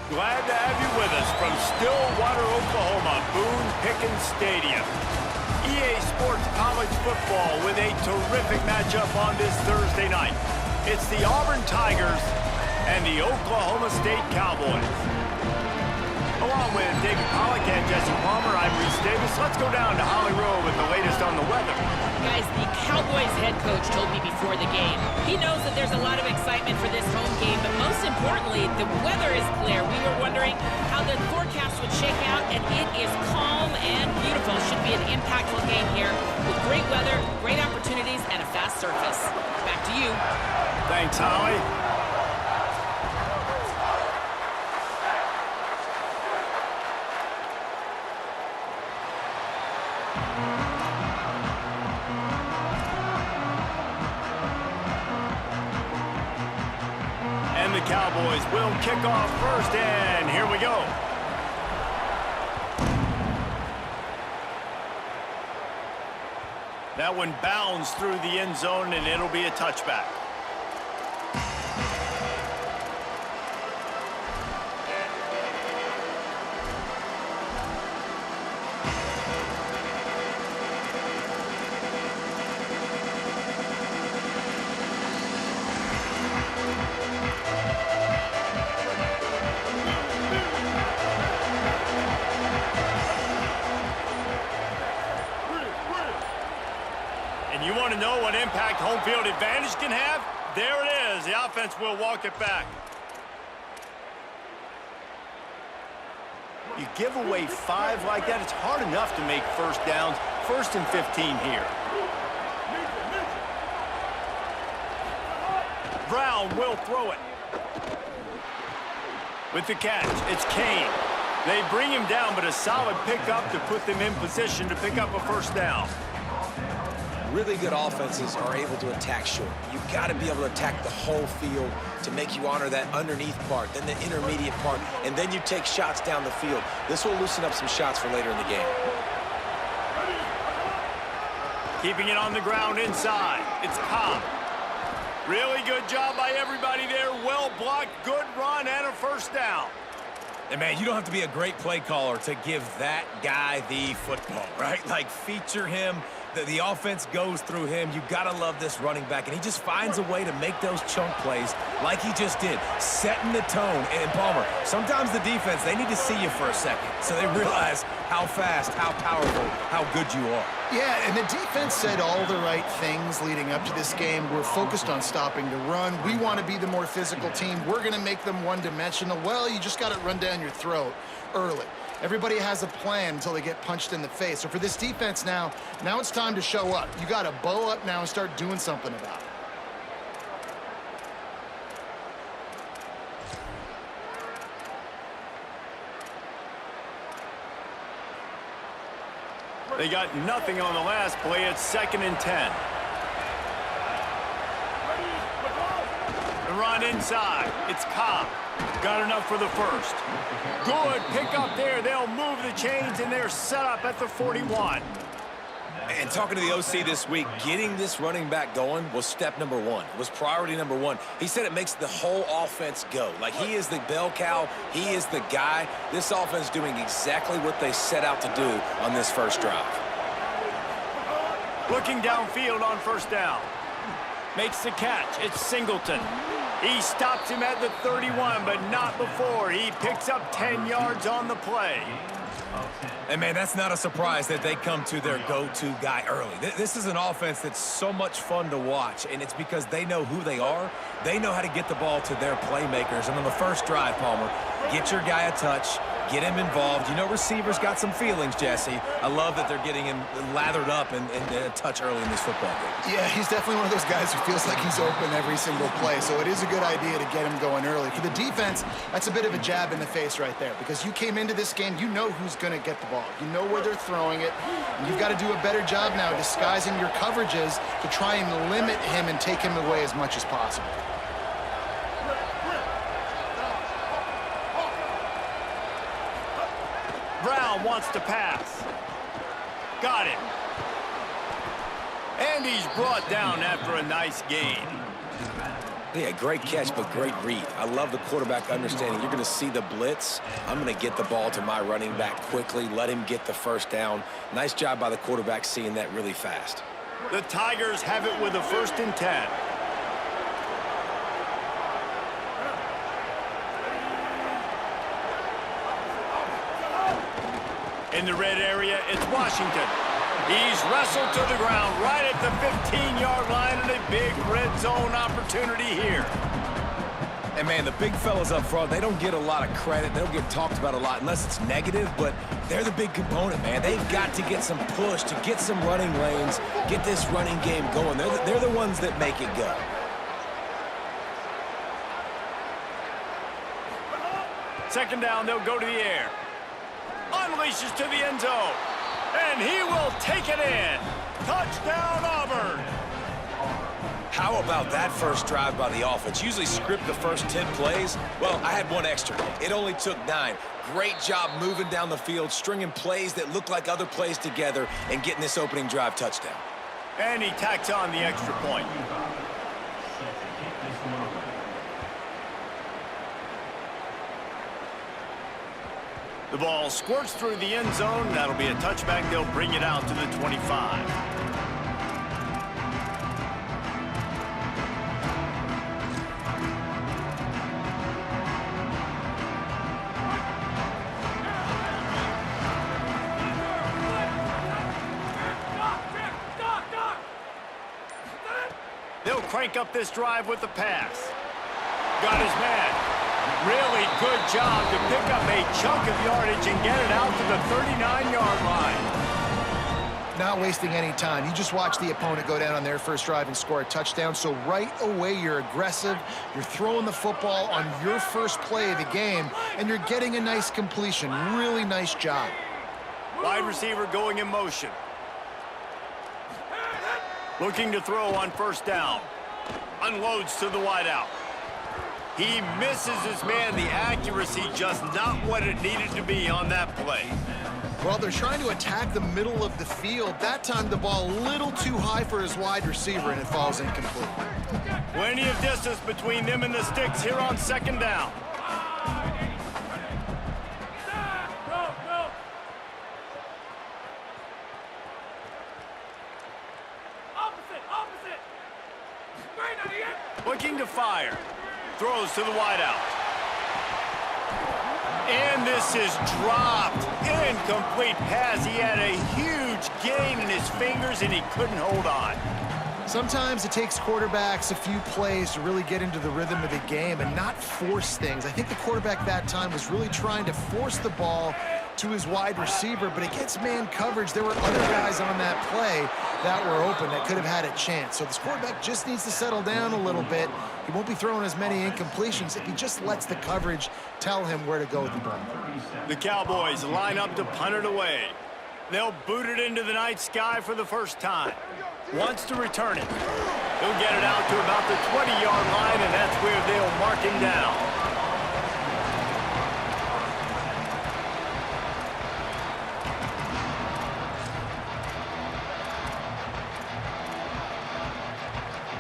Glad to have you with us from Stillwater, Oklahoma, Boone Pickens Stadium. EA Sports College Football with a terrific matchup on this Thursday night. It's the Auburn Tigers and the Oklahoma State Cowboys. Along with David Pollack and Jesse Palmer, I'm Reese Davis. Let's go down to Holly Rowe with the latest on the weather. Guys, the Cowboys head coach told me before the game, he knows that there's a lot of excitement for this home game, but most importantly, the weather is clear. We were wondering how the forecast would shake out, and it is calm and beautiful. Should be an impactful game here with great weather, great opportunities, and a fast surface. Back to you. Thanks, Holly. And the Cowboys will kick off first, and here we go. That one bounds through the end zone, and it'll be a touchback. And you want to know what impact home field advantage can have? There it is. The offense will walk it back. You give away 5 like that, it's hard enough to make first downs. 1st and 15 here. Brown will throw it. With the catch, it's Kane. They bring him down, but a solid pickup to put them in position to pick up a first down. Really good offenses are able to attack short. You've got to be able to attack the whole field to make you honor that underneath part, then the intermediate part, and then you take shots down the field. This will loosen up some shots for later in the game. Keeping it on the ground inside. It's Cobb. Really good job by everybody there. Well blocked, good run, and a first down. And man, you don't have to be a great play caller to give that guy the football, right? Like, feature him. The offense goes through him. You got to love this running back, and he just finds a way to make those chunk plays like he just did, setting the tone. And Palmer, sometimes the defense, they need to see you for a second so they realize how fast, how powerful, how good you are. Yeah, and the defense said all the right things leading up to this game. We're focused on stopping the run. We want to be the more physical team. We're going to make them one-dimensional. Well, you just got to run down your throat early. Everybody has a plan until they get punched in the face. So for this defense now it's time to show up. You got to bow up now and start doing something about it. They got nothing on the last play. It's 2nd and 10. The run inside. It's Cobb. Got enough for the first. Good pick up there. They'll move the chains, and they're set up at the 41. And talking to the OC this week, getting this running back going was step number 1. It was priority number 1. He said it makes the whole offense go. Like, he is the bell cow. He is the guy. This offense doing exactly what they set out to do on this first drive. Looking downfield on first down. Makes the catch. It's Singleton. He stops him at the 31, but not before. He picks up 10 yards on the play. And, man, that's not a surprise that they come to their go-to guy early. This is an offense that's so much fun to watch, and it's because they know who they are. They know how to get the ball to their playmakers. And on the first drive, Palmer, get your guy a touch, get him involved. You know receivers got some feelings, Jesse. I love that they're getting him lathered up and a touch early in this football game. Yeah, he's definitely one of those guys who feels like he's open every single play, so it is a good idea to get him going early. For the defense, that's a bit of a jab in the face right there, because you came into this game, you know who's going to get the ball. You know where they're throwing it, and you've got to do a better job now disguising your coverages to try and limit him and take him away as much as possible. Brown wants to pass. Got it. And he's brought down after a nice gain. Yeah, great catch, but great read. I love the quarterback understanding. You're going to see the blitz. I'm going to get the ball to my running back quickly, let him get the first down. Nice job by the quarterback seeing that really fast. The Tigers have it with a 1st and 10. In the red area, it's Washington. He's wrestled to the ground right at the 15-yard line, and a big red zone opportunity here. And, man, the big fellas up front, they don't get a lot of credit. They don't get talked about a lot unless it's negative, but they're the big component, man. They've got to get some push, to get some running lanes, get this running game going. They're the ones that make it go. Second down, they'll go to the air. Unleashes to the end zone. And he will take it in. Touchdown, Auburn. How about that first drive by the offense? Usually script the first 10 plays. Well, I had one extra. It only took 9. Great job moving down the field, stringing plays that look like other plays together, and getting this opening drive touchdown. And he tacks on the extra point. The ball squirts through the end zone. That'll be a touchback. They'll bring it out to the 25. They'll crank up this drive with the pass. Got his man. Really good job to pick up a chunk of yardage and get it out to the 39-yard line. Not wasting any time. You just watch the opponent go down on their first drive and score a touchdown. So right away, you're aggressive. You're throwing the football on your first play of the game, and you're getting a nice completion. Really nice job. Wide receiver going in motion. Looking to throw on first down. Unloads to the wideout. He misses his man. The accuracy just not what it needed to be on that play. Well, they're trying to attack the middle of the field. That time the ball a little too high for his wide receiver, and it falls incomplete. Plenty of distance between them and the sticks here on second down. Looking to fire. Throws to the wideout. And this is dropped. Incomplete pass. He had a huge gain in his fingers, and he couldn't hold on. Sometimes it takes quarterbacks a few plays to really get into the rhythm of the game and not force things. I think the quarterback that time was really trying to force the ball to his wide receiver, but against man coverage, there were other guys on that play that were open that could have had a chance. So this quarterback just needs to settle down a little bit. He won't be throwing as many incompletions if he just lets the coverage tell him where to go with the ball. The Cowboys line up to punt it away. They'll boot it into the night sky for the first time. Wants to return it. He'll get it out to about the 20-yard line, and that's where they'll mark him down.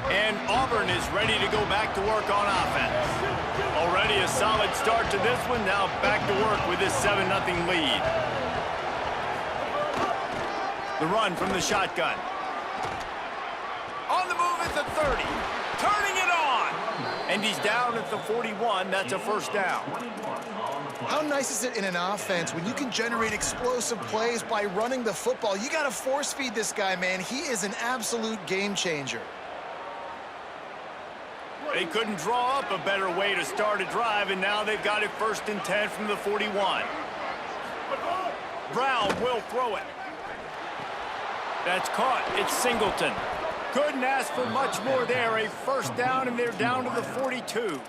And Auburn is ready to go back to work on offense. Already a solid start to this one. Now back to work with this 7-0 lead. The run from the shotgun. On the move at the 30. Turning it on. And he's down at the 41. That's a first down. How nice is it in an offense when you can generate explosive plays by running the football? You got to force feed this guy, man. He is an absolute game changer. They couldn't draw up a better way to start a drive, and now they've got it 1st and 10 from the 41. Brown will throw it. That's caught. It's Singleton. Couldn't ask for much more there. A first down, and they're down to the 42.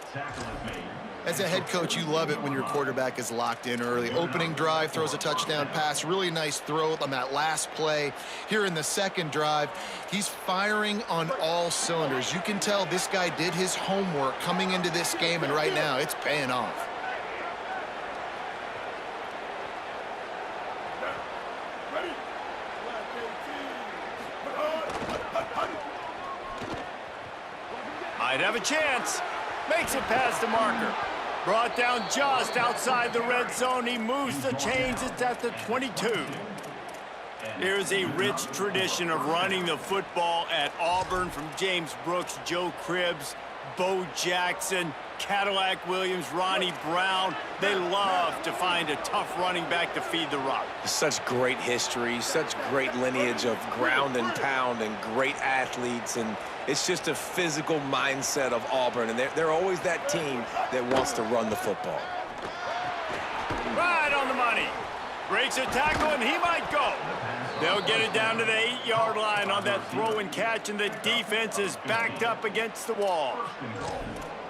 As a head coach, you love it when your quarterback is locked in early. Opening drive, throws a touchdown pass. Really nice throw on that last play. Here in the second drive, he's firing on all cylinders. You can tell this guy did his homework coming into this game, and right now it's paying off. Might have a chance. Makes it past the marker. Brought down just outside the red zone. He moves the chains. It's at the 22. There's a rich tradition of running the football at Auburn from James Brooks, Joe Cribbs, Bo Jackson, Cadillac Williams, Ronnie Brown. They love to find a tough running back to feed the rock. Such great history, such great lineage of ground and pound and great athletes, and it's just a physical mindset of Auburn, and they're always that team that wants to run the football. Right on the money. Breaks a tackle, and he might go. They'll get it down to the 8-yard line on that throw and catch, and the defense is backed up against the wall.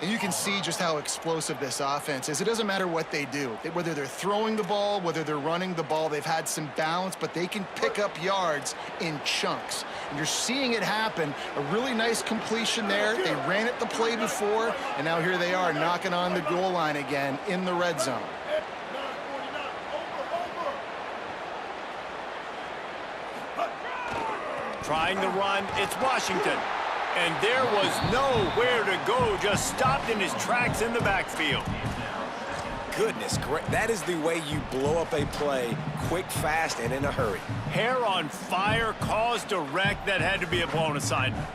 And you can see just how explosive this offense is. It doesn't matter what they do. Whether they're throwing the ball, whether they're running the ball, they've had some balance, but they can pick up yards in chunks. And you're seeing it happen. A really nice completion there. They ran it the play before, and now here they are knocking on the goal line again in the red zone. Trying the run, it's Washington. And there was nowhere to go, just stopped in his tracks in the backfield. Goodness, great. That is the way you blow up a play, quick, fast, and in a hurry. Hair on fire, caused a wreck. That had to be a blown assignment.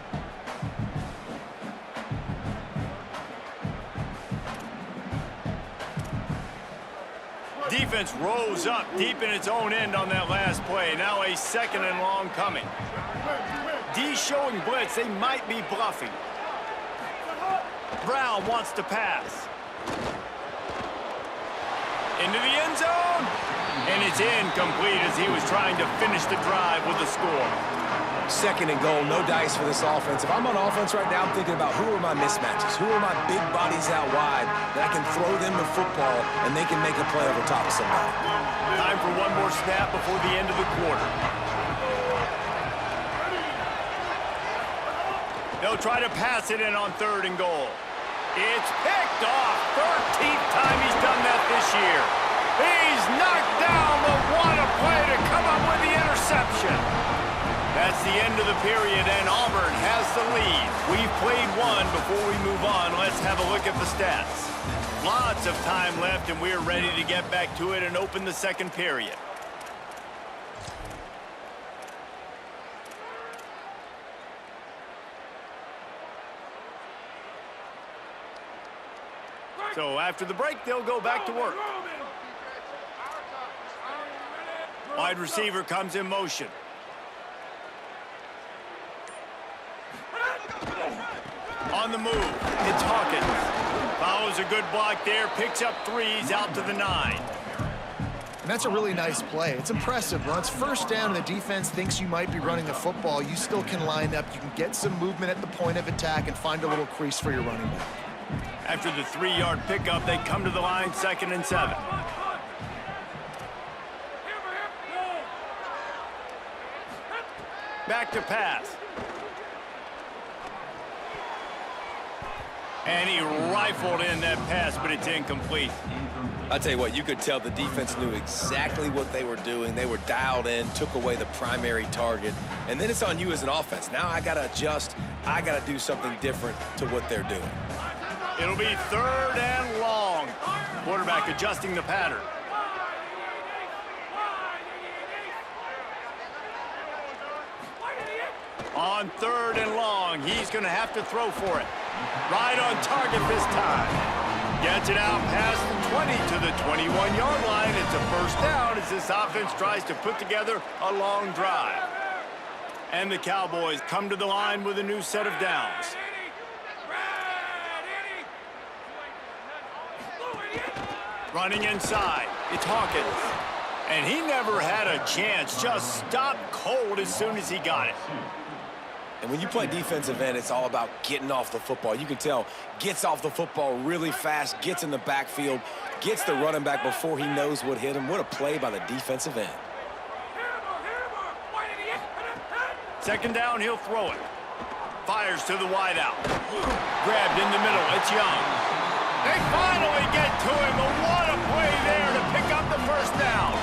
Defense rose up deep in its own end on that last play. Now a second and long coming. D showing blitz. They might be bluffing. Brown wants to pass. Into the end zone. And it's incomplete as he was trying to finish the drive with a score. Second and goal, no dice for this offense. If I'm on offense right now, I'm thinking about who are my mismatches? Who are my big bodies out wide that I can throw them the football and they can make a play over top of somebody? Time for one more snap before the end of the quarter. They'll try to pass it in on third and goal. It's picked off. 13th time he's done that this year. He's knocked down, but what a play to come up with the interception. That's the end of the period, and Auburn has the lead. We've played one. Before we move on, let's have a look at the stats. Lots of time left, and we're ready to get back to it and open the second period. So after the break, they'll go back to work. Wide receiver comes in motion. On the move, it's Hawkins. Follows a good block there, picks up threes out to the 9. And that's a really nice play. It's impressive. When it's first down and the defense thinks you might be running the football, you still can line up. You can get some movement at the point of attack and find a little crease for your running back. After the 3-yard pickup, they come to the line, 2nd and 7. Back to pass. And he rifled in that pass, but it's incomplete. I'll tell you what, you could tell the defense knew exactly what they were doing. They were dialed in, took away the primary target, and then it's on you as an offense. Now I got to adjust. I got to do something different to what they're doing. It'll be 3rd and long. Quarterback adjusting the pattern. On 3rd and long, he's going to have to throw for it. Right on target this time. Gets it out past the 20 to the 21-yard line. It's a first down as this offense tries to put together a long drive. And the Cowboys come to the line with a new set of downs. Running inside, it's Hawkins. And he never had a chance, just stopped cold as soon as he got it. And when you play defensive end, it's all about getting off the football. You can tell, gets off the football really fast, gets in the backfield, gets the running back before he knows what hit him. What a play by the defensive end. 2nd down, he'll throw it. Fires to the wideout. Grabbed in the middle, it's Young. They finally get to him, but what a play there to pick up the first down.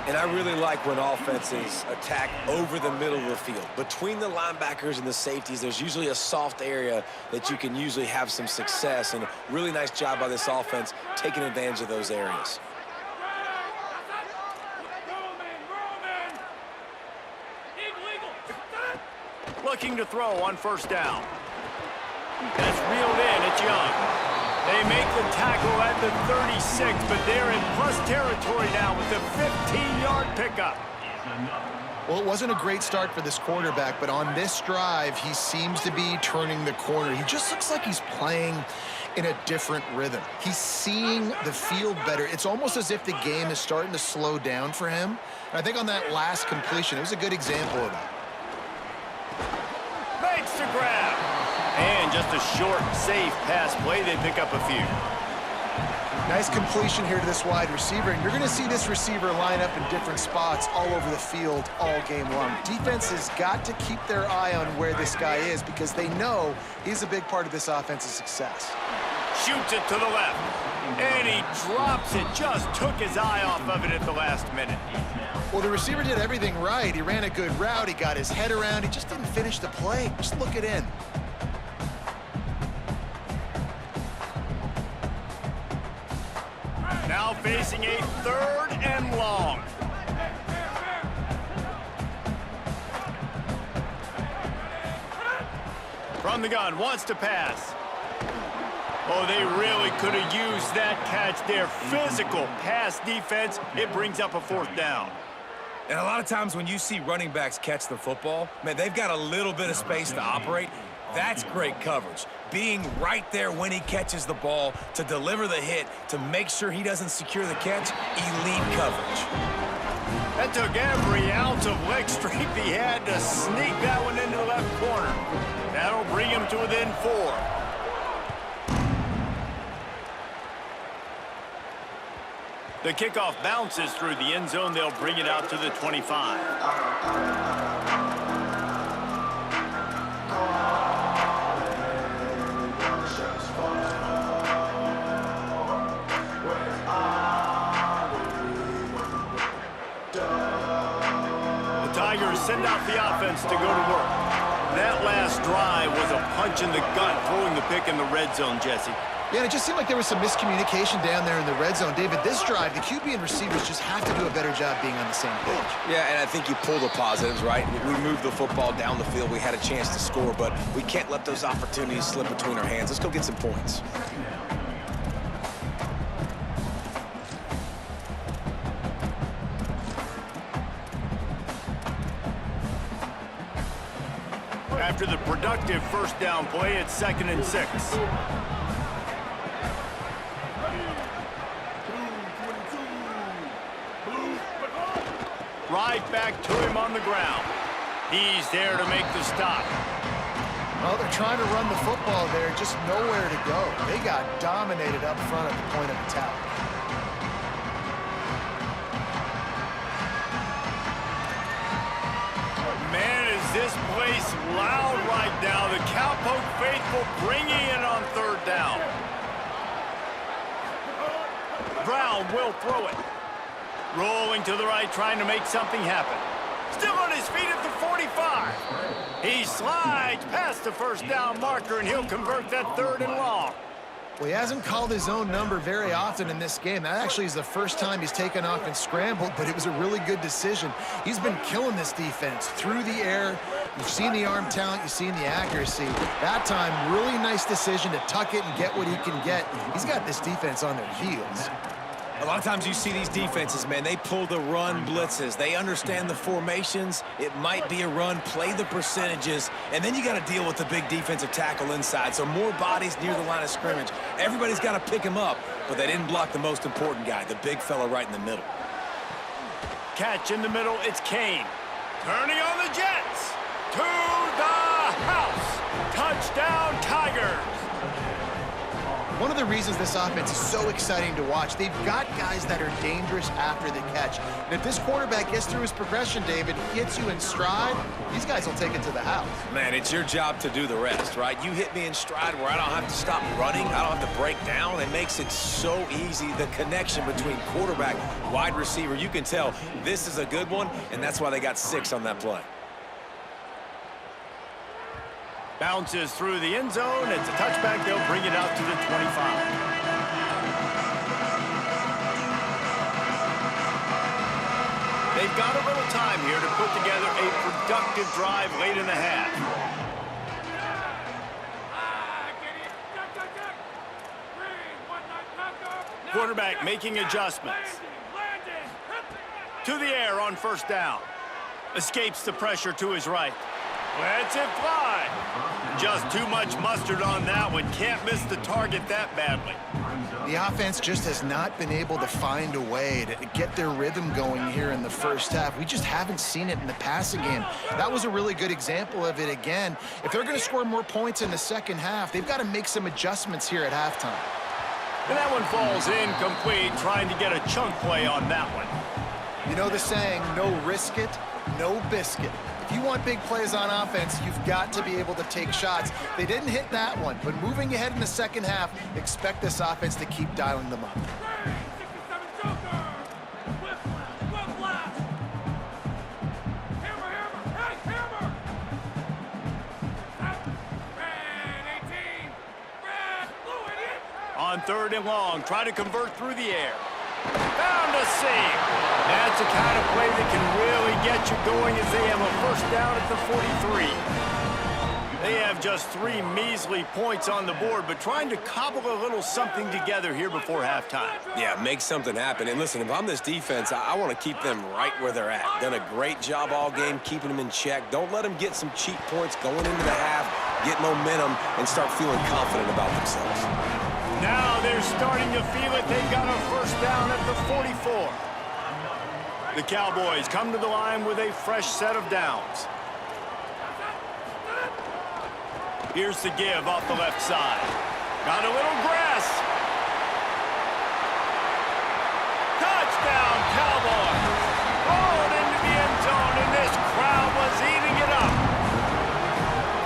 And I really like when offenses attack over the middle of the field. Between the linebackers and the safeties, there's usually a soft area that you can usually have some success, and a really nice job by this offense taking advantage of those areas. Looking to throw on first down. That's reeled in. It's Young. They make the tackle at the 36, but they're in plus territory now with the 15-yard pickup. Well, it wasn't a great start for this quarterback, but on this drive, he seems to be turning the corner. He just looks like he's playing in a different rhythm. He's seeing the field better. It's almost as if the game is starting to slow down for him. And I think on that last completion, it was a good example of that. Makes the grab. And just a short, safe pass play. They pick up a few. Nice completion here to this wide receiver, and you're going to see this receiver line up in different spots all over the field all game long. Defense has got to keep their eye on where this guy is because they know he's a big part of this offense's success. Shoots it to the left, and he drops it. Just took his eye off of it at the last minute. Well, the receiver did everything right. He ran a good route. He got his head around. He just didn't finish the play. Just look it in. Now facing a 3rd and long. From the gun, wants to pass. Oh, they really could have used that catch there. Physical pass defense. It brings up a 4th down. And a lot of times when you see running backs catch the football, man, they've got a little bit of space to operate. That's great coverage. Being right there when he catches the ball to deliver the hit, to make sure he doesn't secure the catch, elite coverage. That took every ounce of leg strength he had to sneak that one into the left corner. That'll bring him to within 4. The kickoff bounces through the end zone. They'll bring it out to the 25. The Tigers send out the offense to go to work. That last drive was a punch in the gut, throwing the pick in the red zone, Jesse. Yeah, and it just seemed like there was some miscommunication down there in the red zone. David, this drive, the QB and receivers just have to do a better job being on the same page. Yeah, and I think you pull the positives, right? We moved the football down the field. We had a chance to score, but we can't let those opportunities slip between our hands. Let's go get some points. After the productive first down play, it's 2nd and 6. Right back to him on the ground. He's there to make the stop. Well, they're trying to run the football there, just nowhere to go. They got dominated up front at the point of attack. Man, is this place loud right now. The Cowpoke faithful bringing it on 3rd down. Brown will throw it. Rolling to the right, trying to make something happen. Still on his feet at the 45. He slides past the first down marker, and he'll convert that 3rd and long. Well, he hasn't called his own number very often in this game. That actually is the first time he's taken off and scrambled, but it was a really good decision. He's been killing this defense through the air. You've seen the arm talent, you've seen the accuracy. That time, really nice decision to tuck it and get what he can get. He's got this defense on their heels. A lot of times you see these defenses, man, they pull the run blitzes. They understand the formations. It might be a run, play the percentages, and then you got to deal with the big defensive tackle inside. So more bodies near the line of scrimmage. Everybody's got to pick him up, but they didn't block the most important guy, the big fella right in the middle. Catch in the middle, it's Kane. Turning on the Jets. To the house. Touchdown, Tigers. One of the reasons this offense is so exciting to watch, they've got guys that are dangerous after the catch. And if this quarterback gets through his progression, David, hits you in stride, these guys will take it to the house. Man, it's your job to do the rest, right? You hit me in stride where I don't have to stop running. I don't have to break down. It makes it so easy. The connection between quarterback, wide receiver, you can tell this is a good one, and that's why they got 6 on that play. Bounces through the end zone. It's a touchback. They'll bring it out to the 25. They've got a little time here to put together a productive drive late in the half. Quarterback making adjustments. To the air on first down. Escapes the pressure to his right. Lets it fly. Just too much mustard on that one. Can't miss the target that badly. The offense just has not been able to find a way to get their rhythm going here in the first half. We just haven't seen it in the passing game. That was a really good example of it again. If they're going to score more points in the second half, they've got to make some adjustments here at halftime. And that one falls incomplete, trying to get a chunk play on that one. You know the saying, no risk it, no biscuit. If you want big plays on offense, you've got to be able to take shots. They didn't hit that one, but moving ahead in the second half, expect this offense to keep dialing them up. On 3rd and long, try to convert through the air. Found a seam. That's the kind of play that can really get you going as they have a first down at the 43. They have just 3 measly points on the board, but trying to cobble a little something together here before halftime. Yeah, make something happen. And listen, if I'm this defense, I want to keep them right where they're at. Done a great job all game keeping them in check. Don't let them get some cheap points going into the half, get momentum, and start feeling confident about themselves. Now they're starting to feel it. They've got a first down at the 44. The Cowboys come to the line with a fresh set of downs. Here's the give off the left side. Got a little grass. Touchdown, Cowboys. Rolled into the end zone, and this crowd was eating it up.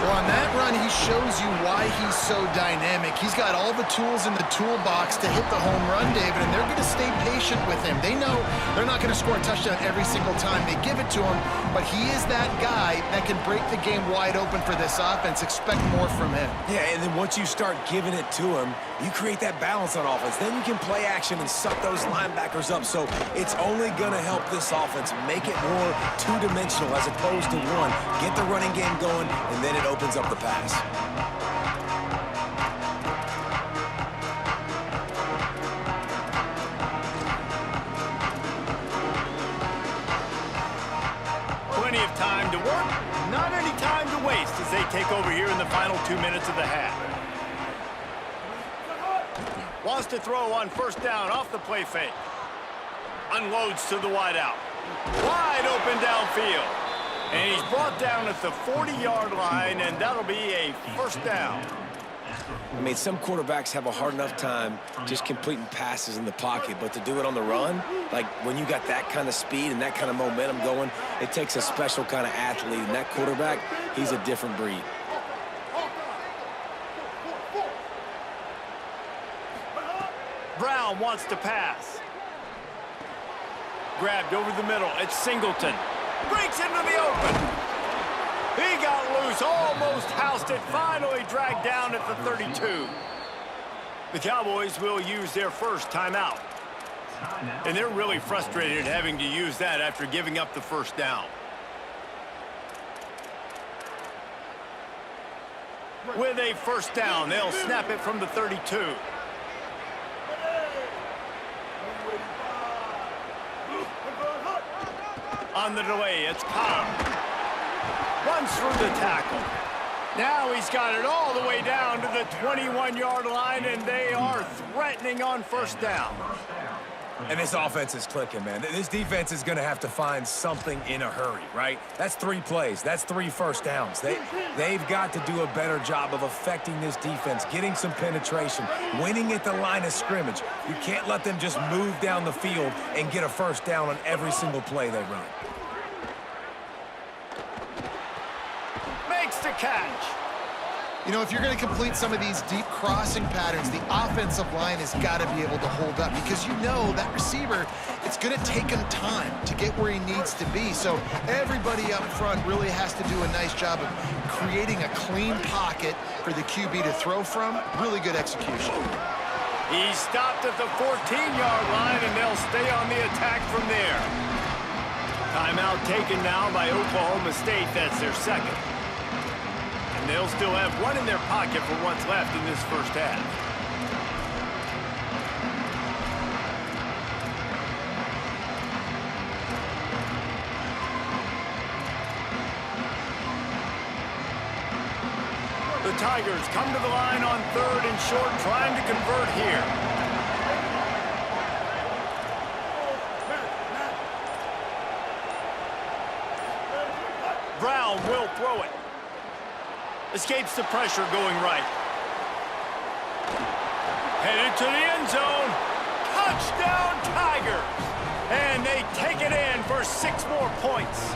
Well, on that run, he shows you why he's so dynamic. He's got all the tools in the toolbox to hit the home run, David, and they're going to stay patient with him. They know they're not going to score a touchdown every single time they give it to him, but he is that guy that can break the game wide open for this offense. Expect more from him. Yeah, and then once you start giving it to him, you create that balance on offense. Then you can play action and suck those linebackers up. So it's only going to help this offense make it more two-dimensional as opposed to one. Get the running game going, and then it opens up the pass. Plenty of time to work, not any time to waste as they take over here in the final 2 minutes of the half. Wants to throw on first down off the play fake. Unloads to the wideout. Wide open downfield. And he's brought down at the 40-yard line, and that'll be a first down. I mean, some quarterbacks have a hard enough time just completing passes in the pocket, but to do it on the run, like when you got that kind of speed and that kind of momentum going, it takes a special kind of athlete, and that quarterback, he's a different breed. Brown wants to pass. Grabbed over the middle. It's Singleton. Breaks into the open. He got loose, almost housed it, finally dragged down at the 32. The Cowboys will use their first timeout. And they're really frustrated having to use that after giving up the first down. With a first down, they'll snap it from the 32. On the delay, it's Cobb. Runs through the tackle. Now he's got it all the way down to the 21-yard line, and they are threatening on first down. And this offense is clicking, man. This defense is going to have to find something in a hurry, right? That's 3 plays. That's 3 first downs. They've got to do a better job of affecting this defense, getting some penetration, winning at the line of scrimmage. You can't let them just move down the field and get a first down on every single play they run. Makes the catch. You know, if you're going to complete some of these deep crossing patterns, the offensive line has got to be able to hold up because you know that receiver, it's going to take him time to get where he needs to be. So everybody up front really has to do a nice job of creating a clean pocket for the QB to throw from. Really good execution. He stopped at the 14-yard line, and they'll stay on the attack from there. Timeout taken now by Oklahoma State. That's their second. And they'll still have one in their pocket for what's left in this first half. The Tigers come to the line on 3rd and short, trying to convert here. Brown will throw it. Escapes the pressure going right. Headed to the end zone. Touchdown, Tigers! And they take it in for 6 more points.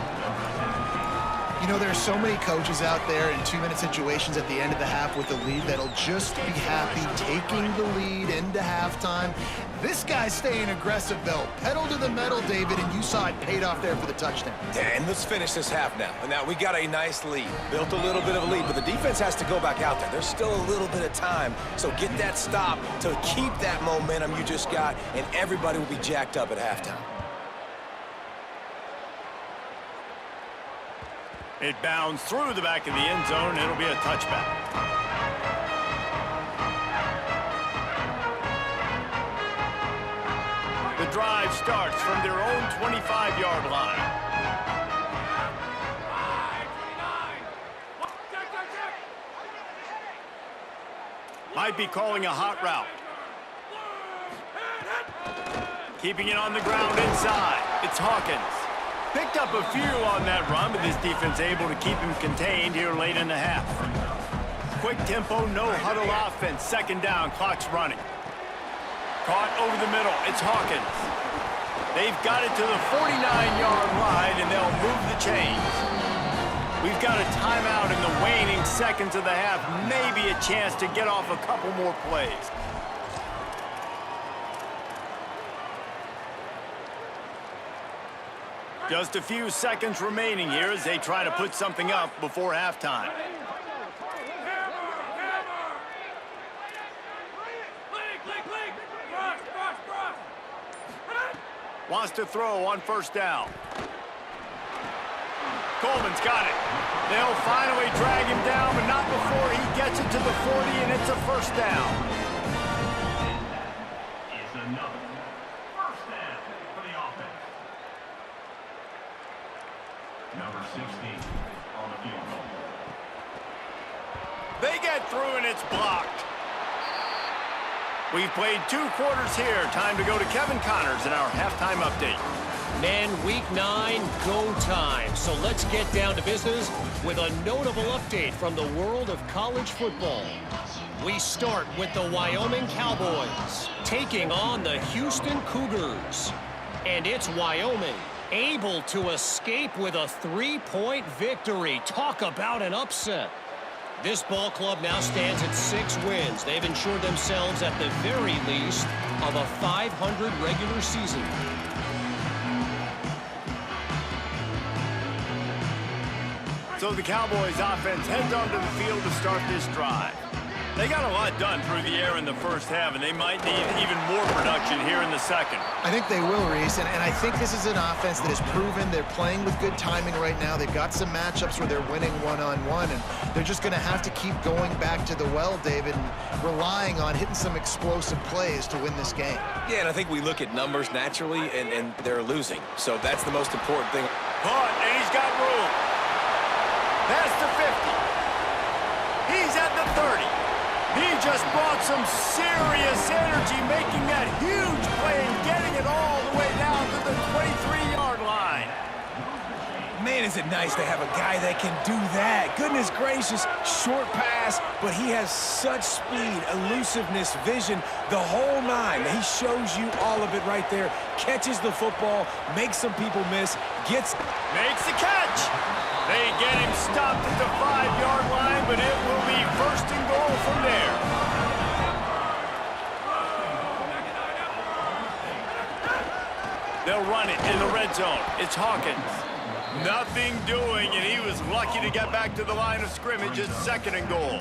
You know, there are so many coaches out there in 2-minute situations at the end of the half with a lead that'll just be happy taking the lead into halftime. This guy's staying aggressive, though. Pedal to the metal, David, and you saw it paid off there for the touchdown. And let's finish this half now. And now we got a nice lead. Built a little bit of a lead, but the defense has to go back out there. There's still a little bit of time. So get that stop to keep that momentum you just got, and everybody will be jacked up at halftime. It bounds through the back of the end zone, and it'll be a touchback. The drive starts from their own 25-yard line. Might be calling a hot route. Keeping it on the ground inside. It's Hawkins. Picked up a few on that run, but this defense able to keep him contained here late in the half. Quick tempo, no huddle offense. 2nd down, clock's running. Caught over the middle. It's Hawkins. They've got it to the 49-yard line, and they'll move the chains. We've got a timeout in the waning seconds of the half. Maybe a chance to get off a couple more plays. Just a few seconds remaining here as they try to put something up before halftime. Wants to throw on 1st down. Coleman's got it. They'll finally drag him down, but not before he gets it to the 40, and it's a 1st down. It's another 1st down for the offense. Number 16 on the field goal. They get through, and it's blocked. We've played 2 quarters here. Time to go to Kevin Connors in our halftime update. Men, week 9, go time. So let's get down to business with a notable update from the world of college football. We start with the Wyoming Cowboys taking on the Houston Cougars. And it's Wyoming able to escape with a 3-point victory. Talk about an upset. This ball club now stands at 6 wins. They've ensured themselves at the very least of a 500 regular season. So the Cowboys offense heads onto the field to start this drive. They got a lot done through the air in the first half, and they might need even more production here in the second. I think they will, Reese, and I think this is an offense that has proven they're playing with good timing right now. They've got some matchups where they're winning one-on-one, and they're just going to have to keep going back to the well, David, and relying on hitting some explosive plays to win this game. Yeah, and I think we look at numbers naturally, and they're losing. So that's the most important thing. Caught, and he's got room. Past the 50. He's at the 30. He just brought some serious energy, making that huge play and getting it all is it nice to have a guy that can do that. Goodness gracious, short pass, but he has such speed, elusiveness, vision, the whole nine. He shows you all of it right there. Catches the football, makes some people miss, Makes the catch. They get him stopped at the 5-yard line, but it will be first and goal from there. They'll run it in the red zone. It's Hawkins. Nothing doing, and he was lucky to get back to the line of scrimmage at second and goal.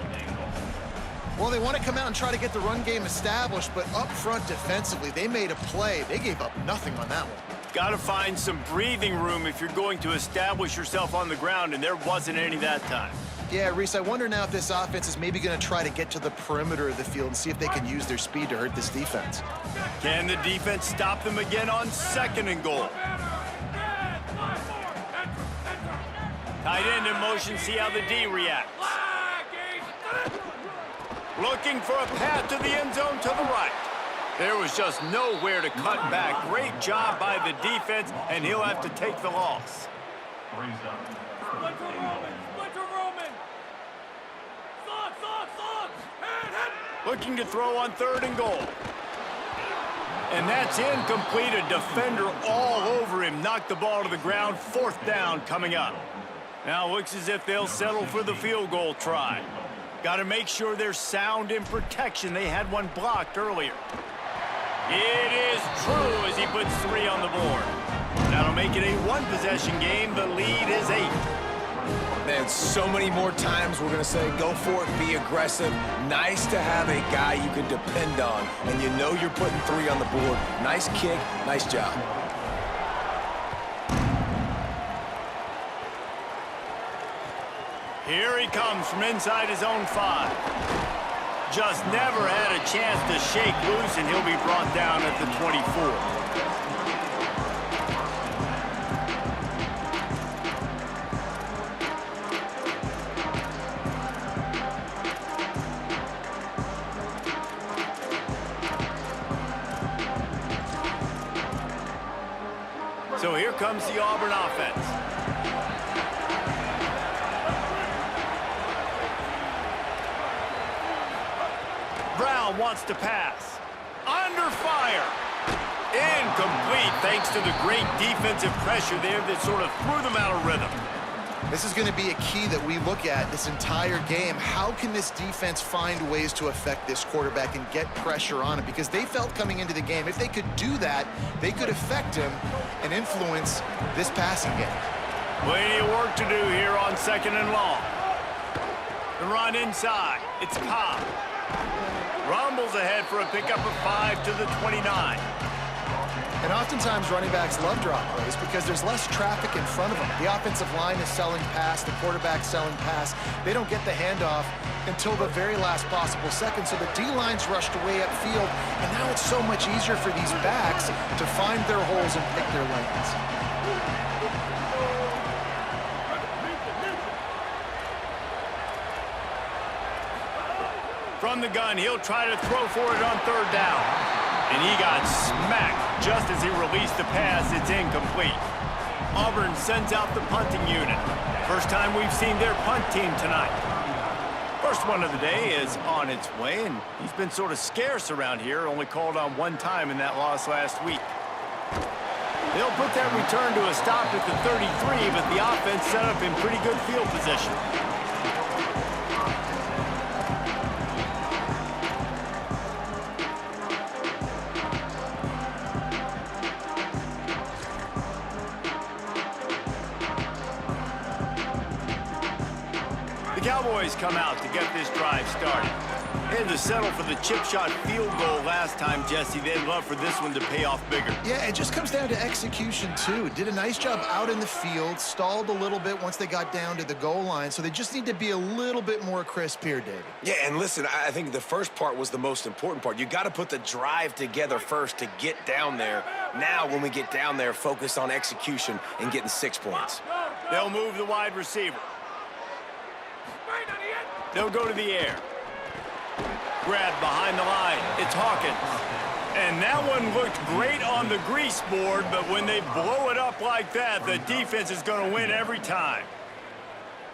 Well, they want to come out and try to get the run game established, but up front defensively, they made a play. They gave up nothing on that one. Got to find some breathing room if you're going to establish yourself on the ground, and there wasn't any that time. Yeah, Reese, I wonder now if this offense is maybe going to try to get to the perimeter of the field and see if they can use their speed to hurt this defense. Can the defense stop them again on second and goal? Tight end in motion, see how the D reacts. Looking for a path to the end zone to the right. There was just nowhere to cut back. Great job by the defense, and he'll have to take the loss. Looking to throw on third and goal. And that's incomplete. A defender all over him. Knocked the ball to the ground. Fourth down coming up. Now looks as if they'll settle for the field goal try. Got to make sure they're sound in protection. They had one blocked earlier. It is true as he puts 3 on the board. That'll make it a one-possession game. The lead is 8. Man, so many more times we're going to say, go for it, be aggressive. Nice to have a guy you can depend on, and you know you're putting 3 on the board. Nice kick, nice job. Here he comes from inside his own 5. Just never had a chance to shake loose, and he'll be brought down at the 24. So here comes the Auburn offense. Brown wants to pass. Under fire. Incomplete thanks to the great defensive pressure there that sort of threw them out of rhythm. This is going to be a key that we look at this entire game. How can this defense find ways to affect this quarterback and get pressure on him? Because they felt coming into the game, if they could do that, they could affect him and influence this passing game. Plenty of work to do here on second and long. The run inside. It's Cobb. Rumbles ahead for a pickup of 5 to the 29. And oftentimes running backs love drop plays because there's less traffic in front of them. The offensive line is selling pass, the quarterback's selling pass. They don't get the handoff until the very last possible second, so the D-line's rushed away upfield, and now it's so much easier for these backs to find their holes and pick their lanes. From the gun, he'll try to throw for it on third down. And he got smacked just as he released the pass. It's incomplete. Auburn sends out the punting unit. First time we've seen their punt team tonight. First one of the day is on its way, and he's been sort of scarce around here, only called on one time in that loss last week. They'll put that return to a stop at the 33, but the offense set up in pretty good field position. Cowboys come out to get this drive started. They had to settle for the chip shot field goal last time, Jesse. They'd love for this one to pay off bigger. Yeah, it just comes down to execution, too. Did a nice job out in the field, stalled a little bit once they got down to the goal line, so they just need to be a little bit more crisp here, David. Yeah, and listen, I think the first part was the most important part. You got to put the drive together first to get down there. Now, when we get down there, focus on execution and getting 6 points. They'll move the wide receiver. They'll go to the air. Grab behind the line. It's Hawkins. And that one looked great on the grease board, but when they blow it up like that, the defense is going to win every time.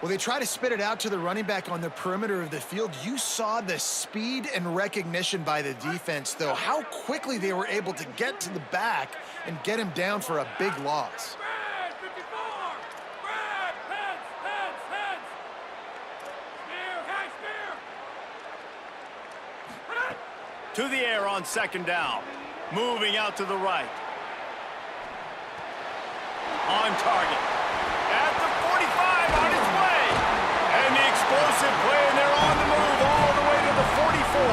Well, they try to spit it out to the running back on the perimeter of the field. You saw the speed and recognition by the defense, though, how quickly they were able to get to the back and get him down for a big loss. To the air on second down. Moving out to the right. On target. At the 45, on its way. And the explosive play, and they're on the move all the way to the 44.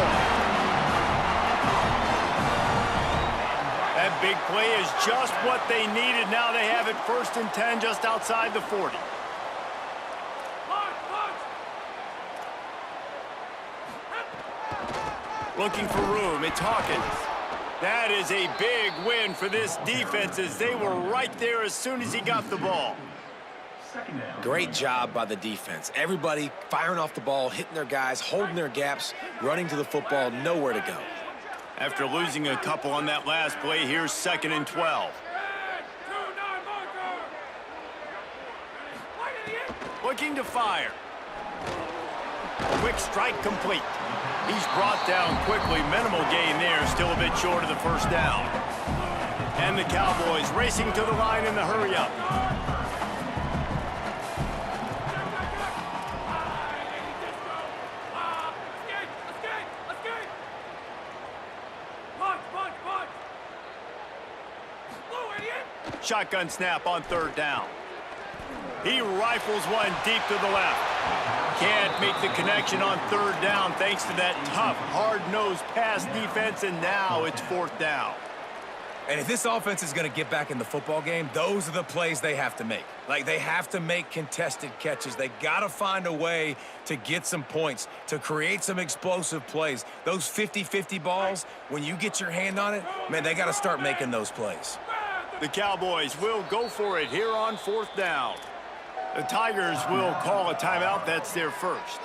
That big play is just what they needed. Now they have it 1st and 10 just outside the 40. Looking for room. It's Hawkins. That is a big win for this defense as they were right there as soon as he got the ball. Great job by the defense. Everybody firing off the ball, hitting their guys, holding their gaps, running to the football, nowhere to go. After losing a couple on that last play, here's 2nd and 12. Looking to fire. Quick strike complete. He's brought down quickly. Minimal gain there. Still a bit short of the 1st down. And the Cowboys racing to the line in the hurry-up. Shotgun snap on 3rd down. He rifles one deep to the left. Can't make the connection on 3rd down thanks to that tough, hard-nosed pass defense, and now it's 4th down. And if this offense is going to get back in the football game, those are the plays they have to make. Like, they have to make contested catches. They got to find a way to get some points, to create some explosive plays. Those 50-50 balls, when you get your hand on it, man, they got to start making those plays. The Cowboys will go for it here on 4th down. The Tigers will call a timeout. That's their first.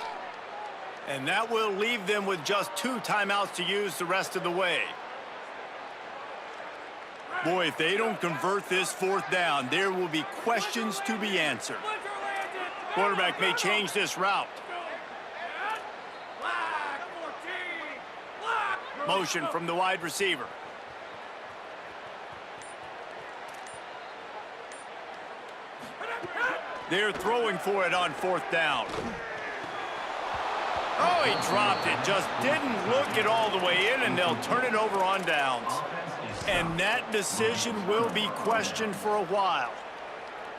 And that will leave them with just 2 timeouts to use the rest of the way. Boy, if they don't convert this 4th down, there will be questions to be answered. Quarterback may change this route. Motion from the wide receiver. They're throwing for it on 4th down. Oh, he dropped it. Just didn't look it all the way in, and they'll turn it over on downs. And that decision will be questioned for a while.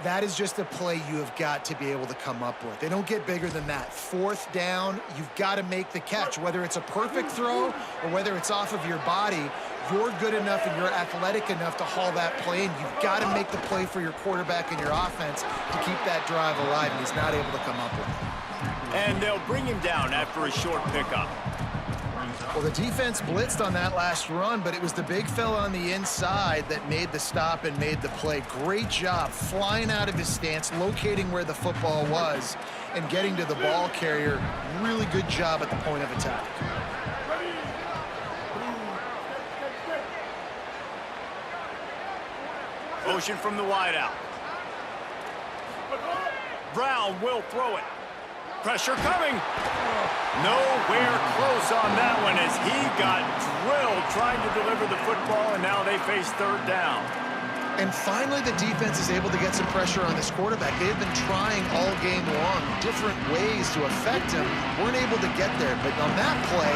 That is just a play you have got to be able to come up with. They don't get bigger than that. 4th down, you've got to make the catch. Whether it's a perfect throw or whether it's off of your body, you're good enough and you're athletic enough to haul that play, and you've got to make the play for your quarterback and your offense to keep that drive alive, and he's not able to come up with it. And they'll bring him down after a short pickup. Well, the defense blitzed on that last run, but it was the big fella on the inside that made the stop and made the play. Great job flying out of his stance, locating where the football was, and getting to the ball carrier. Really good job at the point of attack. Motion from the wideout. Brown will throw it. Pressure coming. Nowhere close on that one as he got drilled trying to deliver the football, and now they face 3rd down. And finally, the defense is able to get some pressure on this quarterback. They have been trying all game long different ways to affect him. Weren't able to get there, but on that play,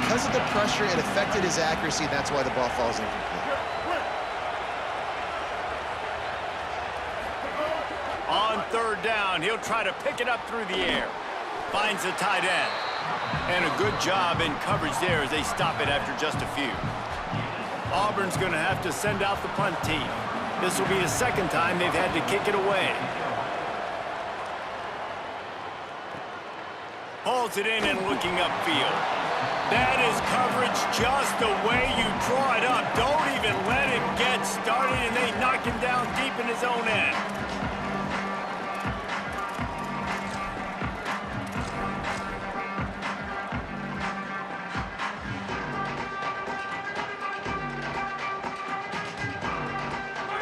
because of the pressure, it affected his accuracy. That's why the ball falls incomplete. On 3rd down, he'll try to pick it up through the air. Finds the tight end. And a good job in coverage there as they stop it after just a few. Auburn's going to have to send out the punt team. This will be the 2nd time they've had to kick it away. Hauls it in and looking upfield. That is coverage just the way you draw it up. Don't even let him get started, and they knock him down deep in his own end.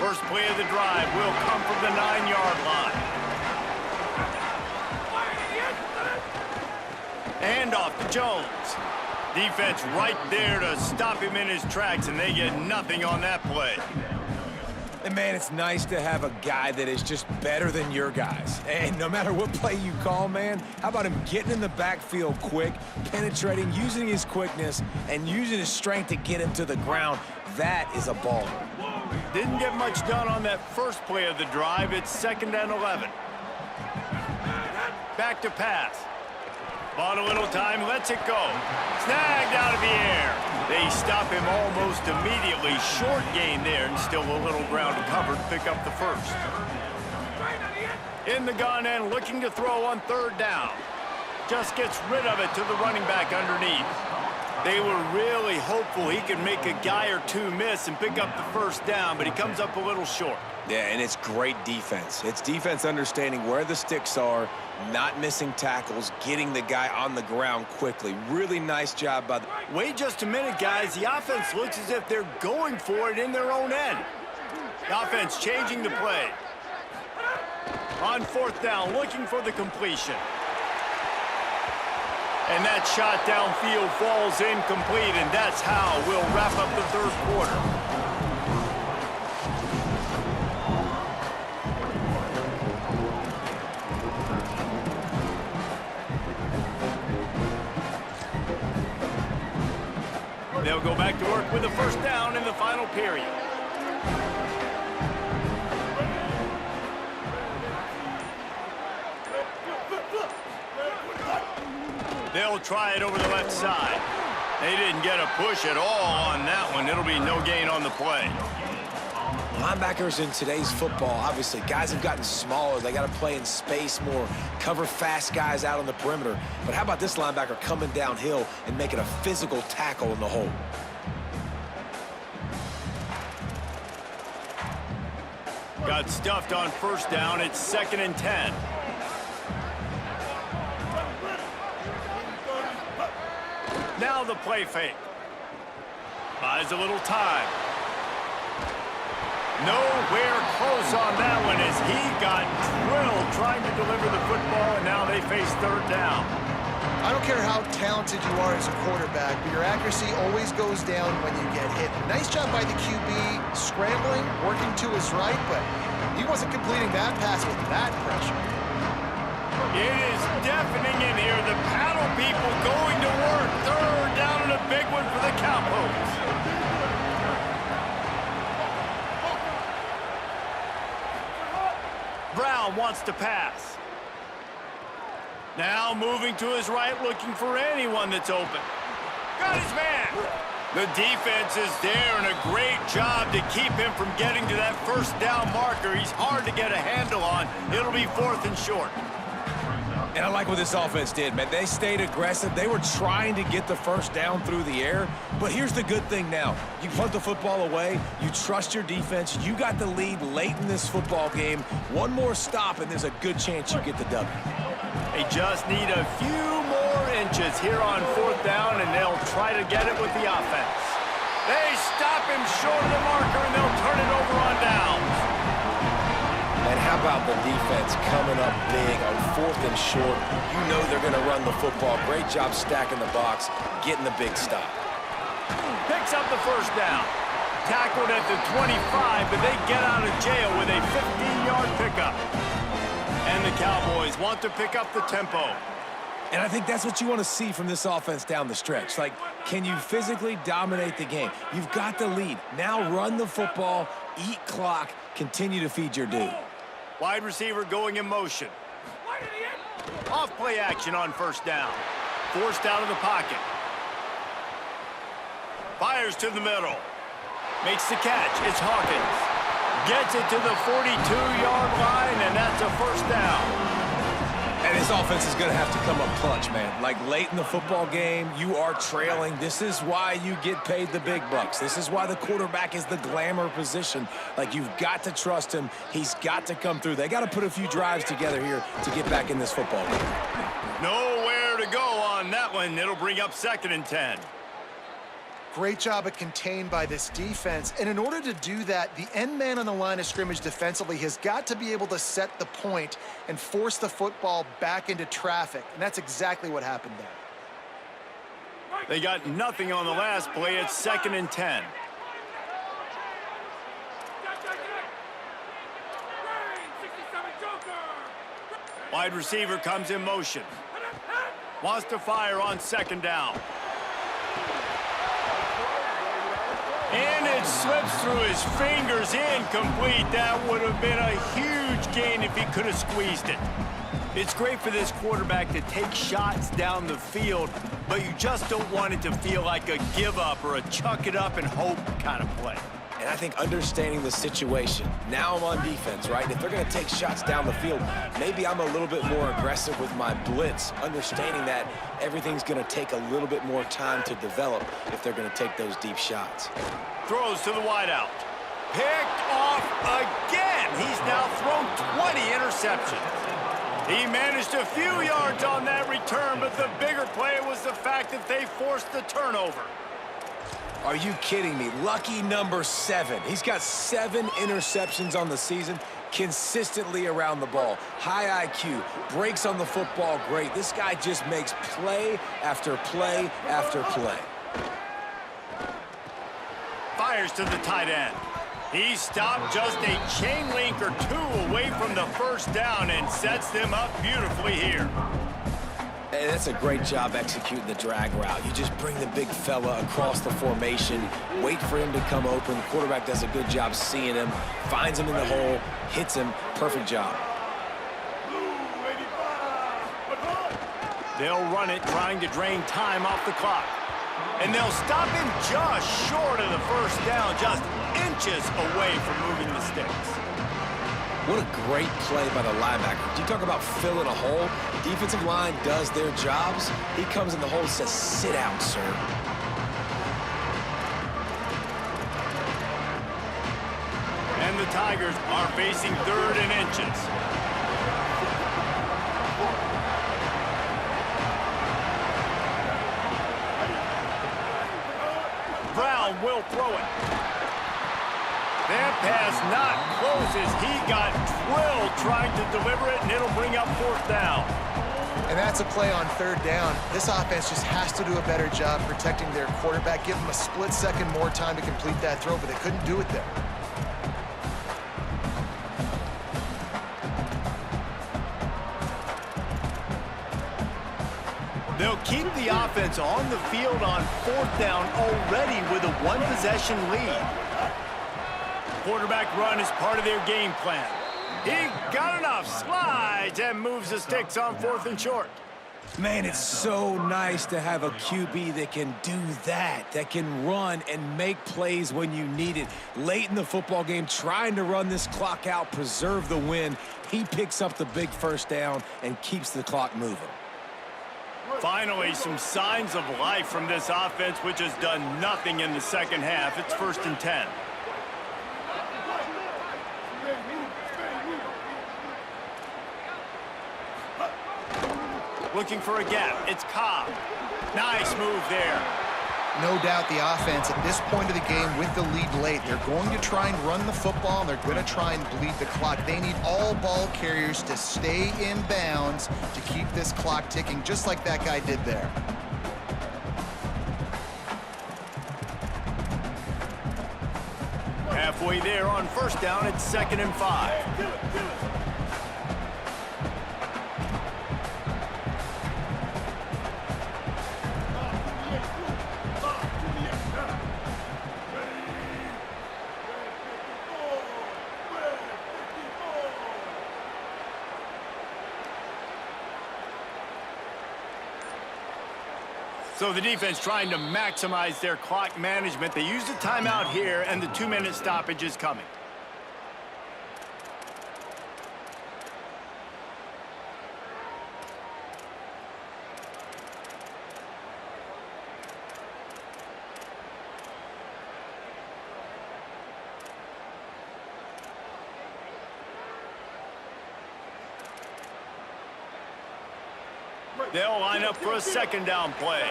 First play of the drive will come from the 9-yard line. Handoff to Jones. Defense right there to stop him in his tracks, and they get nothing on that play. And, man, it's nice to have a guy that is just better than your guys. And no matter what play you call, man, how about him getting in the backfield quick, penetrating, using his quickness, and using his strength to get him to the ground. That is a baller. Didn't get much done on that first play of the drive. It's 2nd and 11. Back to pass. Bought a little time, lets it go. Snagged out of the air. They stop him almost immediately. Short gain there, and still a little ground covered. Pick up the first. In the gun and looking to throw on 3rd down. Just gets rid of it to the running back underneath. They were really hopeful he could make a guy or two miss and pick up the first down, but he comes up a little short. Yeah, and it's great defense. It's defense understanding where the sticks are, not missing tackles, getting the guy on the ground quickly. Really nice job by the... Wait just a minute, guys. The offense looks as if they're going for it in their own end. The offense changing the play. On 4th down, looking for the completion. And that shot downfield falls incomplete, and that's how we'll wrap up the 3rd quarter. They'll go back to work with the 1st down in the final period. They'll try it over the left side. They didn't get a push at all on that one. It'll be no gain on the play. Linebackers in today's football, obviously, guys have gotten smaller. They got to play in space more, cover fast guys out on the perimeter. But how about this linebacker coming downhill and making a physical tackle in the hole? Got stuffed on 1st down. It's 2nd and 10. Now the play fake. Buys a little time. Nowhere close on that one as he got drilled trying to deliver the football, and now they face 3rd down. I don't care how talented you are as a quarterback, but your accuracy always goes down when you get hit. Nice job by the QB scrambling, working to his right, but he wasn't completing that pass with that pressure. It is deafening in here. The paddle people going to work. 3rd down and a big one for the Cowboys. Brown wants to pass. Now moving to his right, looking for anyone that's open. Got his man. The defense is there, and a great job to keep him from getting to that 1st down marker. He's hard to get a handle on. It'll be 4th and short. And I like what this offense did, man. They stayed aggressive. They were trying to get the 1st down through the air. But here's the good thing now. You punt the football away. You trust your defense. You got the lead late in this football game. One more stop, and there's a good chance you get the W. They just need a few more inches here on 4th down, and they'll try to get it with the offense. They stop him short of the marker, and they'll turn it over on downs. And how about the defense coming up big on 4th and short? You know they're going to run the football. Great job stacking the box, getting the big stop. Picks up the 1st down. Tackled at the 25, but they get out of jail with a 15-yard pickup. And the Cowboys want to pick up the tempo. And I think that's what you want to see from this offense down the stretch. Like, can you physically dominate the game? You've got the lead. Now run the football, eat clock, continue to feed your dude. Wide receiver going in motion. Off play action on 1st down. Forced out of the pocket. Fires to the middle. Makes the catch. It's Hawkins. Gets it to the 42-yard line, and that's a 1st down. And this offense is going to have to come up clutch, man. Like, late in the football game, you are trailing. This is why you get paid the big bucks. This is why the quarterback is the glamour position. Like, you've got to trust him. He's got to come through. They got to put a few drives together here to get back in this football game. Nowhere to go on that one. It'll bring up 2nd and 10. Great job of contained by this defense. And in order to do that, the end man on the line of scrimmage defensively has got to be able to set the point and force the football back into traffic. And that's exactly what happened there. They got nothing on the last play. It's 2nd and 10. Wide receiver comes in motion. Wants to fire on 2nd down. And it slips through his fingers, incomplete. That would have been a huge gain if he could have squeezed it. It's great for this quarterback to take shots down the field, but you just don't want it to feel like a give up or a chuck it up and hope kind of play. And I think understanding the situation, now I'm on defense, right? If they're going to take shots down the field, maybe I'm a little bit more aggressive with my blitz, understanding that everything's going to take a little bit more time to develop if they're going to take those deep shots. Throws to the wideout. Picked off again. He's now thrown 20 interceptions. He managed a few yards on that return, but the bigger play was the fact that they forced the turnover. Are you kidding me? Lucky number 7. He's got 7 interceptions on the season, consistently around the ball. High IQ, breaks on the football great. This guy just makes play after play after play. Fires to the tight end. He stopped just a chain link or 2 away from the first down and sets them up beautifully here. And that's a great job executing the drag route. You just bring the big fella across the formation, wait for him to come open. The quarterback does a good job seeing him, finds him in the hole, hits him. Perfect job. They'll run it, trying to drain time off the clock. And they'll stop him just short of the first down, just inches away from moving the sticks. What a great play by the linebacker. You talk about filling a hole. Defensive line does their jobs. He comes in the hole and says, sit down, sir. And the Tigers are facing 3rd and inches. Brown will throw it. That pass not close as he got drilled trying to deliver it, and it'll bring up 4th down. And that's a play on 3rd down. This offense just has to do a better job protecting their quarterback. Give them a split second more time to complete that throw, but they couldn't do it there. They'll keep the offense on the field on 4th down already with a 1-possession lead. Quarterback run is part of their game plan. He got enough, slides, and moves the sticks on 4th and short. Man, it's so nice to have a QB that can do that can run and make plays when you need it. Late in the football game, trying to run this clock out, preserve the win. He picks up the big first down and keeps the clock moving. Finally, some signs of life from this offense, which has done nothing in the second half. It's 1st and 10. Looking for a gap. It's Cobb. Nice move there. No doubt the offense at this point of the game with the lead late, they're going to try and run the football, and they're going to try and bleed the clock. They need all ball carriers to stay in bounds to keep this clock ticking, just like that guy did there. Halfway there on 1st down, it's 2nd and 5. So the defense trying to maximize their clock management. They used a timeout here, and the 2-minute stoppage is coming. They'll line up for a 2nd down play.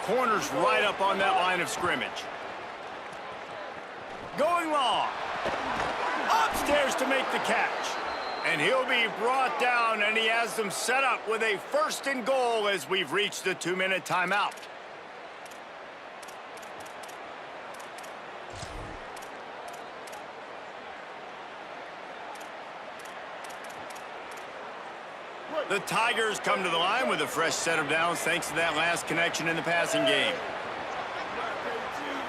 corner's right up on that line of scrimmage. Going long. Upstairs to make the catch. And he'll be brought down, and he has them set up with a 1st and goal as we've reached the 2-minute timeout. The Tigers come to the line with a fresh set of downs thanks to that last connection in the passing game.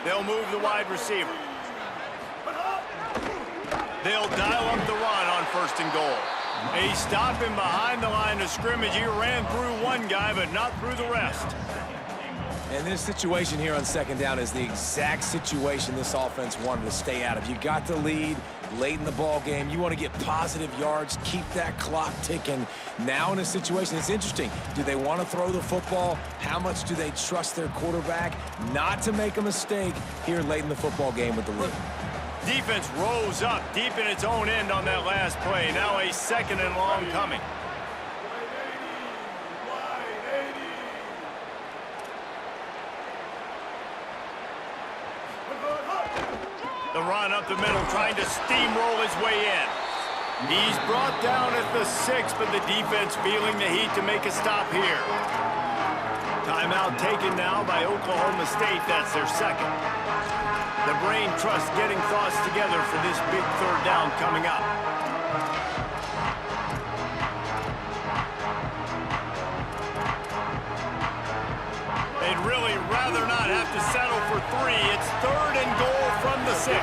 They'll move the wide receiver. They'll dial up the run on 1st and goal. He's stopping behind the line of scrimmage. He ran through one guy, but not through the rest. And this situation here on 2nd down is the exact situation this offense wanted to stay out of. You got the lead late in the ball game. You want to get positive yards, keep that clock ticking. Now in a situation, it's interesting. Do they want to throw the football? How much do they trust their quarterback not to make a mistake here late in the football game with the lead? Defense rose up deep in its own end on that last play. Now a 2nd and long coming. The run up the middle, trying to steamroll his way in. He's brought down at the 6, but the defense feeling the heat to make a stop here. Timeout taken now by Oklahoma State. That's their 2nd. The brain trust getting thoughts together for this big 3rd down coming up. They'd really rather not have to settle for 3. It's 3rd and goal from the 6.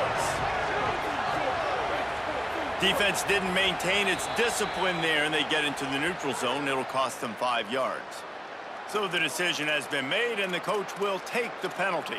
Defense didn't maintain its discipline there, and they get into the neutral zone. It'll cost them 5 yards. So the decision has been made, and the coach will take the penalty.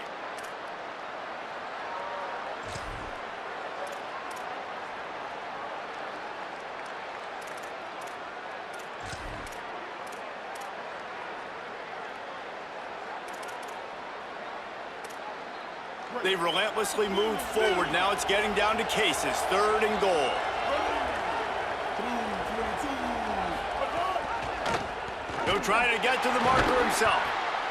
They relentlessly moved forward. Now it's getting down to cases. 3rd and goal. He'll try to get to the marker himself.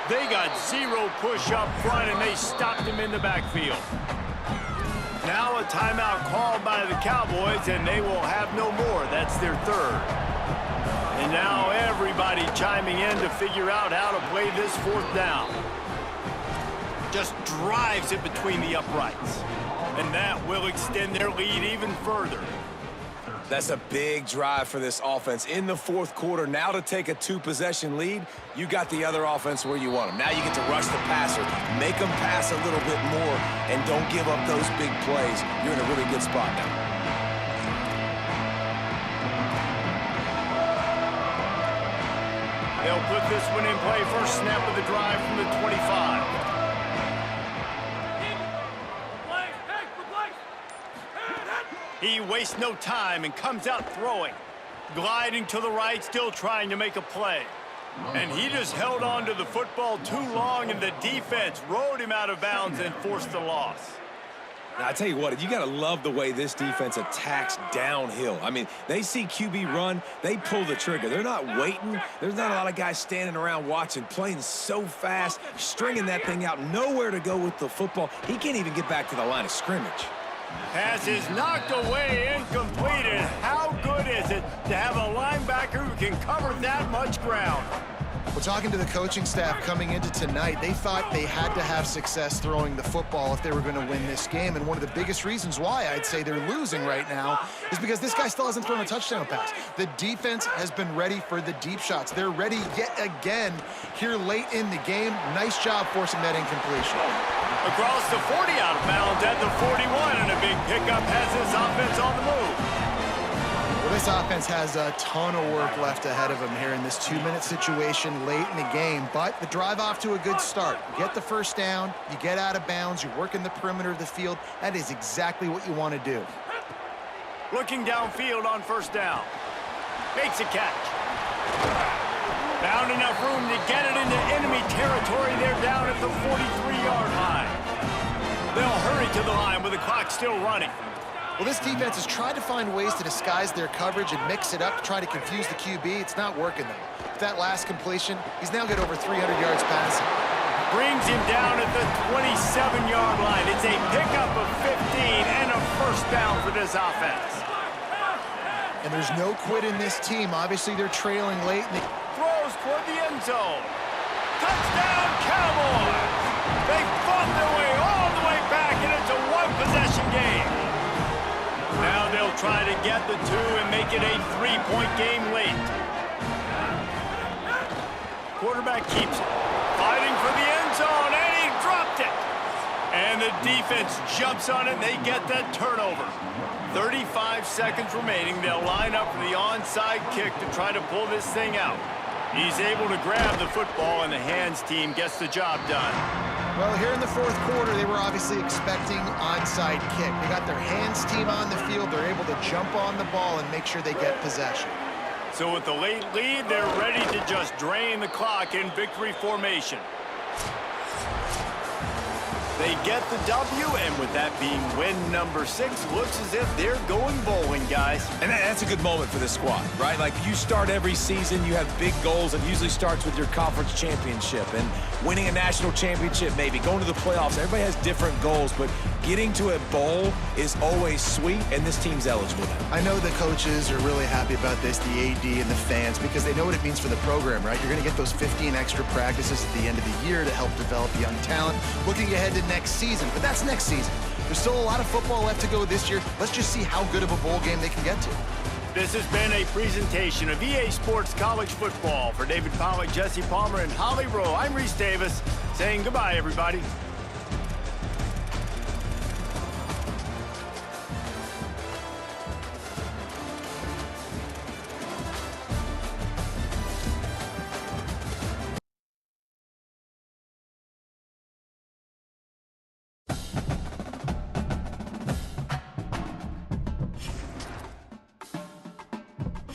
They got 0 push up front, and they stopped him in the backfield. Now a timeout called by the Cowboys, and they will have no more. That's their 3rd. And now everybody chiming in to figure out how to play this 4th down. Just drives it between the uprights. And that will extend their lead even further. That's a big drive for this offense in the 4th quarter. Now to take a 2-possession lead, you got the other offense where you want them. Now you get to rush the passer, make them pass a little bit more, and don't give up those big plays. You're in a really good spot now. They'll put this one in play. First snap of the drive from the 25. He wastes no time and comes out throwing. Gliding to the right, still trying to make a play. And he just held on to the football too long, and the defense rode him out of bounds and forced the loss. Now, I tell you what, you got to love the way this defense attacks downhill. I mean, they see QB run, they pull the trigger. They're not waiting. There's not a lot of guys standing around watching, playing so fast, stringing that thing out, nowhere to go with the football. He can't even get back to the line of scrimmage. Pass is knocked away, incomplete, and how good is it to have a linebacker who can cover that much ground? Well, talking to the coaching staff coming into tonight, they thought they had to have success throwing the football if they were going to win this game. And one of the biggest reasons why I'd say they're losing right now is because this guy still hasn't thrown a touchdown pass. The defense has been ready for the deep shots. They're ready yet again here late in the game. Nice job forcing that incompletion. Across the 40, out of bounds at the 41, and a big pickup has this offense on the move. Well, this offense has a ton of work left ahead of them here in this 2-minute situation late in the game, but the drive off to a good start. You get the first down, you get out of bounds, you work in the perimeter of the field. That is exactly what you want to do. Looking downfield on first down. Makes a catch. Found enough room to get it into enemy territory. They're down at the 43-yard line. They'll hurry to the line with the clock still running. Well, this defense has tried to find ways to disguise their coverage and mix it up to try to confuse the QB. It's not working, though. With that last completion, he's now got over 300 yards passing. brings him down at the 27-yard line. It's a pickup of 15 and a first down for this offense. And there's no quit in this team. Obviously, they're trailing late. And Throws toward the end zone. Touchdown, Cowboys! They fought their way all the way back, and it's a one-possession game. Now they'll try to get the two and make it a three-point game late. Quarterback keeps it. Fighting for the end zone, and he dropped it. And the defense jumps on it, and they get that turnover. 35 seconds remaining. They'll line up for the onside kick to try to pull this thing out. He's able to grab the football, and the hands team gets the job done. well, here in the fourth quarter, they were obviously expecting onside kick. They got their hands team on the field. They're able to jump on the ball and make sure they get possession. So with the late lead, they're ready to just drain the clock in victory formation. They get the W, and with that being win number 6, looks as if they're going bowling, guys. And that's a good moment for this squad, right? Like, you start every season, you have big goals, and usually starts with your conference championship and winning a national championship, maybe going to the playoffs. Everybody has different goals, but getting to a bowl is always sweet, and this team's eligible now. I know the coaches are really happy about this, the AD and the fans, because they know what it means for the program, right? You're going to get those 15 extra practices at the end of the year to help develop young talent. Looking ahead to next season, but that's next season. There's still a lot of football left to go this year. Let's just see how good of a bowl game they can get to. This has been a presentation of EA Sports College Football. For David Pollack, Jesse Palmer, and Holly Rowe, I'm Reese Davis saying goodbye, everybody.